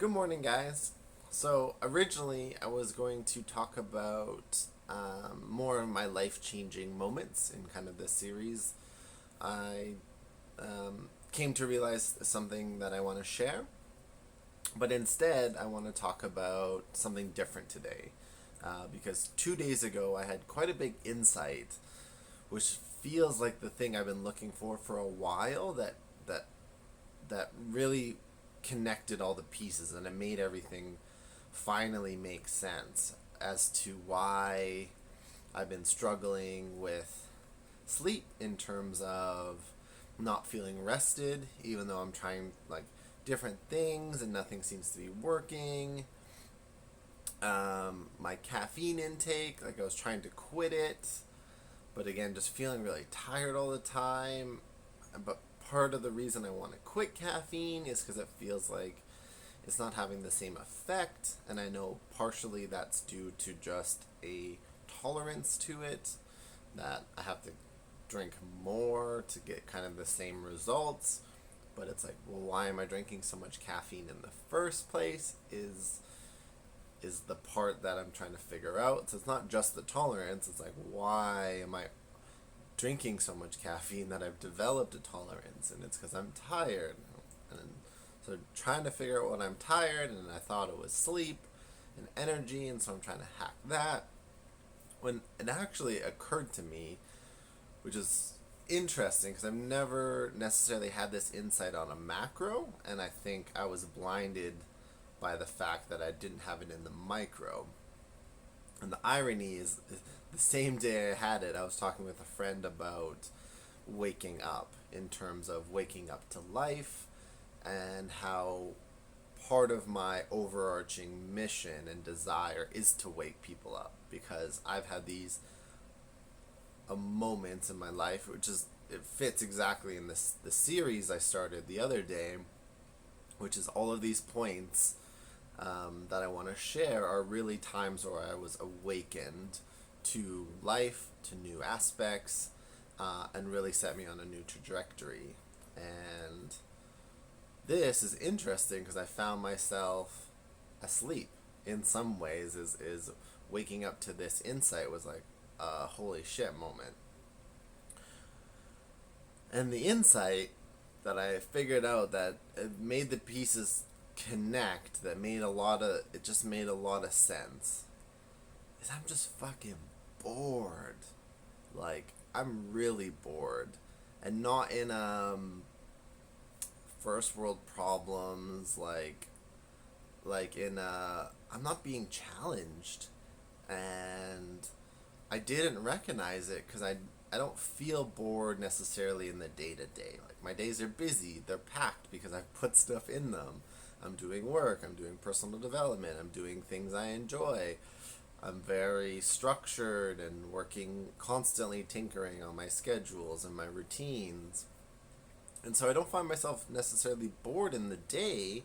Good morning, guys. So, originally, I was going to talk about more of my life changing moments in kind of this series. I came to realize something that I want to share, but instead, I want to talk about something different today. Because 2 days ago, I had quite a big insight, which feels like the thing I've been looking for a while. That that really connected all the pieces and it made everything finally make sense as to why I've been struggling with sleep in terms of not feeling rested, even though I'm trying like different things and nothing seems to be working. My caffeine intake, like I was trying to quit it, but again, just feeling really tired all the time. But part of the reason I want to quit caffeine is because it feels like it's not having the same effect, and I know partially that's due to just a tolerance to it, that I have to drink more to get kind of the same results. But it's like, well, why am I drinking so much caffeine in the first place? Is the part that I'm trying to figure out. So it's not just the tolerance. It's like, why am I drinking so much caffeine that I've developed a tolerance? And it's because I'm tired. And so trying to figure out what I'm tired, and I thought it was sleep and energy, and so I'm trying to hack that. When it actually occurred to me, which is interesting because I've never necessarily had this insight on a macro, and I think I was blinded by the fact that I didn't have it in the micro. And the irony is, the same day I had it, I was talking with a friend about waking up, in terms of waking up to life, and how part of my overarching mission and desire is to wake people up, because I've had these moments in my life, which is, it fits exactly in this the series I started the other day, which is all of these points that I want to share are really times where I was awakened to life, to new aspects, and really set me on a new trajectory. And this is interesting because I found myself asleep in some ways. Is waking up to this insight was like a holy shit moment. And the insight that I figured out, that it made the pieces connect, that made a lot of it just made a lot of sense, is I'm just fucking bored. Like, I'm really bored. And not in first world problems, like in I'm not being challenged. And I didn't recognize it because I don't feel bored necessarily in the day to day. Like, my days are busy, they're packed because I've put stuff in them. I'm doing work, I'm doing personal development, I'm doing things I enjoy. I'm very structured and working, constantly tinkering on my schedules and my routines. And so I don't find myself necessarily bored in the day,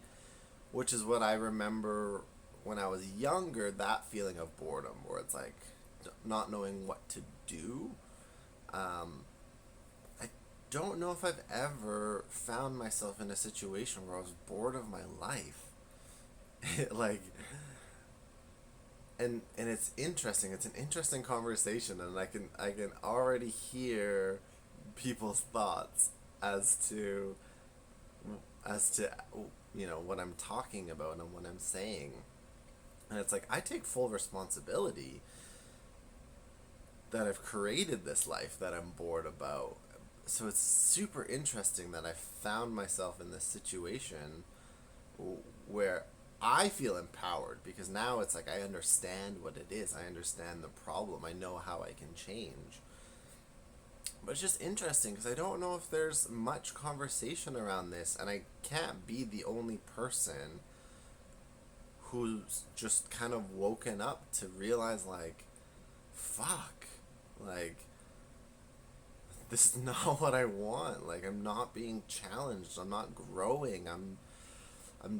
which is what I remember when I was younger, that feeling of boredom, where it's like not knowing what to do. I don't know if I've ever found myself in a situation where I was bored of my life. like, and it's interesting. It's an interesting conversation, and I can already hear people's thoughts as to as to what I'm talking about and what I'm saying. And it's like, I take full responsibility that I've created this life that I'm bored about. So it's super interesting that I found myself in this situation where I feel empowered, because now it's like I understand what it is. I understand the problem. I know how I can change. But it's just interesting because I don't know if there's much conversation around this, and I can't be the only person who's just kind of woken up to realize, like, fuck, like, this is not what I want. Like, I'm not being challenged. I'm not growing. I'm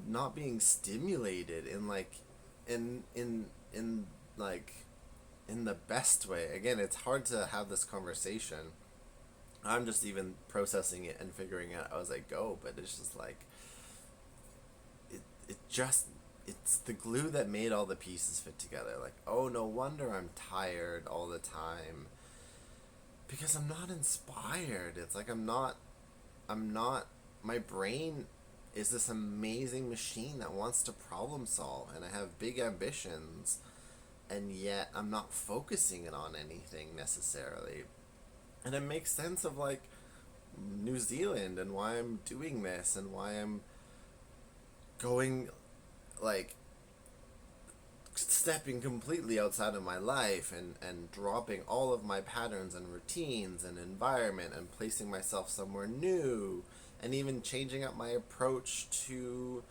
not being stimulated in like in like in the best way. Again, it's hard to have this conversation. I'm just even processing it and figuring it out as I go, but it's just like it just, it's the glue that made all the pieces fit together. Like, oh, no wonder I'm tired all the time, because I'm not inspired. It's like I'm not my brain is this amazing machine that wants to problem solve, and I have big ambitions, and yet I'm not focusing it on anything necessarily. And it makes sense of like New Zealand and why I'm doing this and why I'm going, like, stepping completely outside of my life, and dropping all of my patterns and routines and environment and placing myself somewhere new, and even changing up my approach to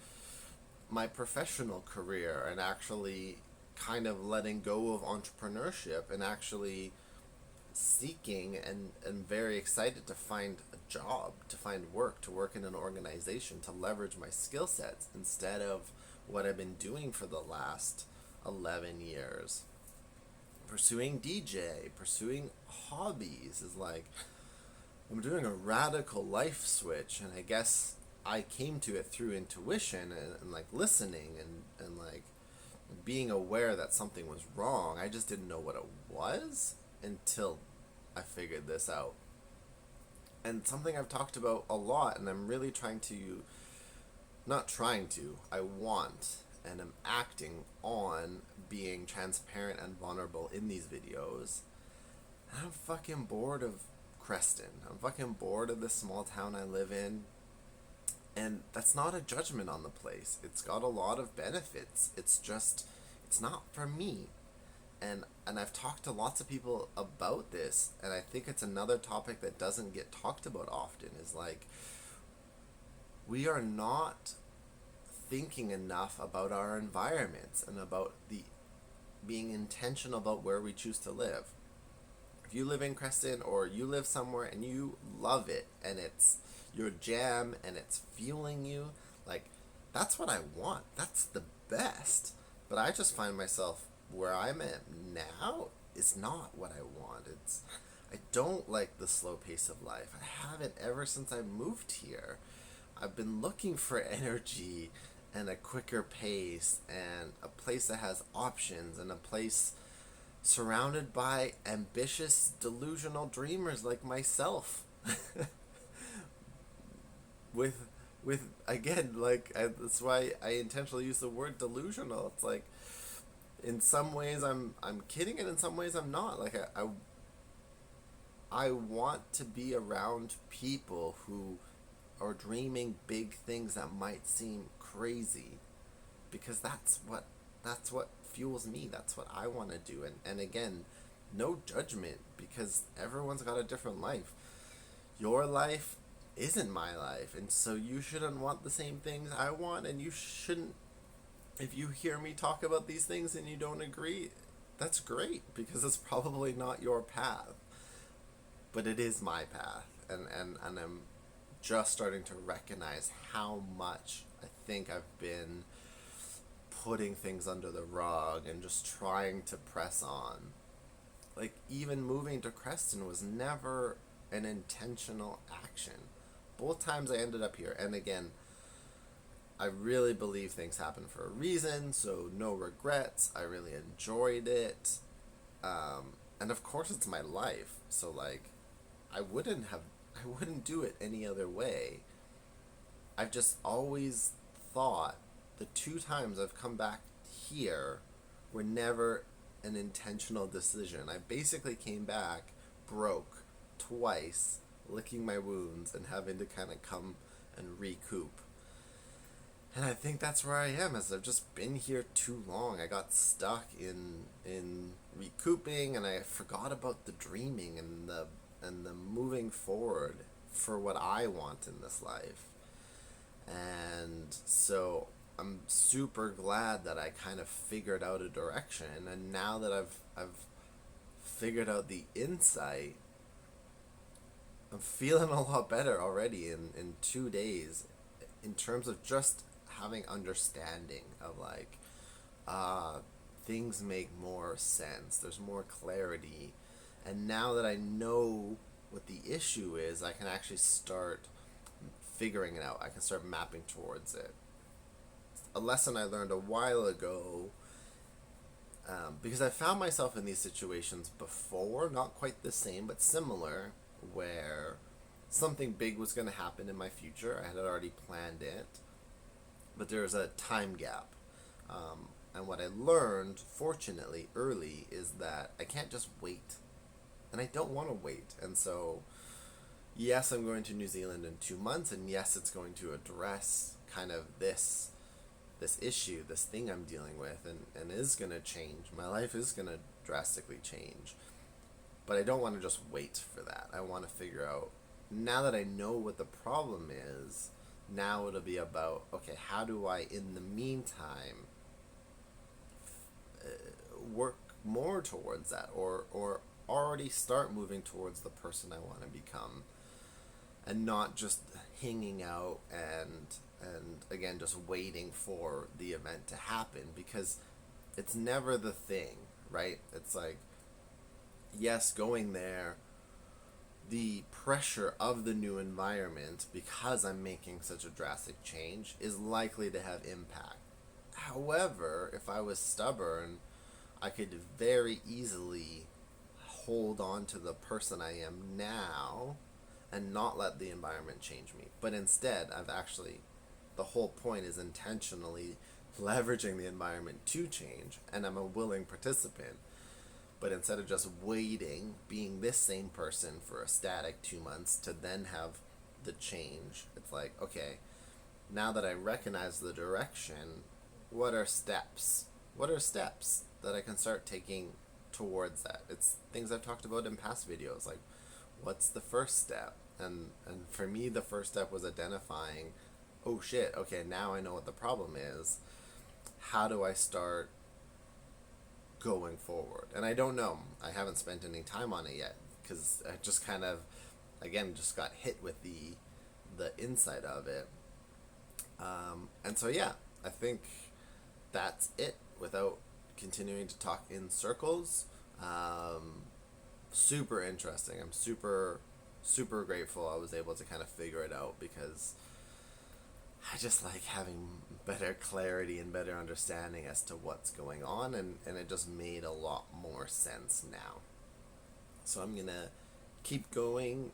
my professional career, and actually kind of letting go of entrepreneurship and actually seeking and very excited to find a job, to find work, to work in an organization, to leverage my skill sets instead of what I've been doing for the last 11 years. Pursuing DJ, pursuing hobbies is like, I'm doing a radical life switch, and I guess I came to it through intuition and like listening and like being aware that something was wrong. I just didn't know what it was until I figured this out. And something I've talked about a lot, and I'm really trying to, not trying to, I want and am acting on being transparent and vulnerable in these videos. And I'm fucking bored of Creston. I'm fucking bored of the small town I live in. And that's not a judgment on the place. It's got a lot of benefits. It's just, it's not for me. And I've talked to lots of people about this, and I think it's another topic that doesn't get talked about often, is like, we are not thinking enough about our environments and about the being intentional about where we choose to live. If you live in Creston, or you live somewhere and you love it and it's your jam and it's fueling you, like, that's what I want. That's the best. But I just find myself where I'm at now is not what I want. I don't like the slow pace of life. I haven't ever since I moved here. I've been looking for energy and a quicker pace and a place that has options, and a place surrounded by ambitious, delusional dreamers like myself. with again, like, that's why I intentionally use the word delusional. It's like, in some ways I'm kidding, and in some ways I'm not. Like, I want to be around people who are dreaming big things that might seem crazy, because that's what fuels me. That's what I want to do. And again, no judgment, because everyone's got a different life. Your life isn't my life, and so you shouldn't want the same things I want, and you shouldn't. If you hear me talk about these things and you don't agree, that's great, because it's probably not your path, but it is my path. And I'm just starting to recognize how much I think I've been putting things under the rug and just trying to press on. Like, even moving to Creston was never an intentional action. Both times I ended up here, and again, I really believe things happen for a reason, so no regrets. I really enjoyed it. And of course it's my life, so like, I wouldn't do it any other way. I've just always thought the 2 times I've come back here were never an intentional decision. I basically came back broke twice, licking my wounds and having to kind of come and recoup. And I think that's where I am, as I've just been here too long. I got stuck in recouping, and I forgot about the dreaming and the moving forward for what I want in this life. And so I'm super glad that I kind of figured out a direction, and now that I've figured out the insight, I'm feeling a lot better already in 2 days, in terms of just having understanding of like, things make more sense. There's more clarity. And now that I know what the issue is, I can actually start figuring it out. I can start mapping towards it. a lesson I learned a while ago, because I found myself in these situations before, not quite the same, but similar, where something big was going to happen in my future. I had already planned it, but there was a time gap. And what I learned, fortunately, early is that I can't just wait. And I don't want to wait. And so, yes, I'm going to New Zealand in 2 months, and yes, it's going to address kind of this issue, this thing I'm dealing with, and is going to change. My life is going to drastically change. But I don't want to just wait for that. I want to figure out, now that I know what the problem is, now it'll be about, okay, how do I, in the meantime, work more towards that, or already start moving towards the person I want to become, and not just hanging out and again just waiting for the event to happen, because it's never the thing, right? It's like, yes, going there, the pressure of the new environment, because I'm making such a drastic change, is likely to have impact. However, if I was stubborn, I could very easily hold on to the person I am now and not let the environment change me. But instead, the whole point is intentionally leveraging the environment to change, and I'm a willing participant. But instead of just waiting, being this same person for a static 2 months to then have the change, it's like, okay, now that I recognize the direction, what are steps? What are steps that I can start taking towards that? It's things I've talked about in past videos, like, what's the first step? And for me, the first step was identifying, oh shit, okay, now I know what the problem is. How do I start going forward? And I don't know. I haven't spent any time on it yet, because I just kind of, again, just got hit with the insight of it. And so, yeah, I think that's it, without continuing to talk in circles. Super interesting. I'm super grateful I was able to kind of figure it out, because I just like having better clarity and better understanding as to what's going on, and it just made a lot more sense now. So I'm going to keep going,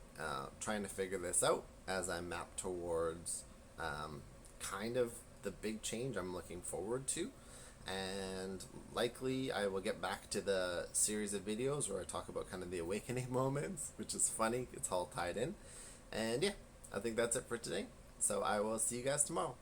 trying to figure this out as I map towards kind of the big change I'm looking forward to. And likely I will get back to the series of videos where I talk about kind of the awakening moments, which is funny. It's all tied in. And yeah, I think that's it for today. So I will see you guys tomorrow.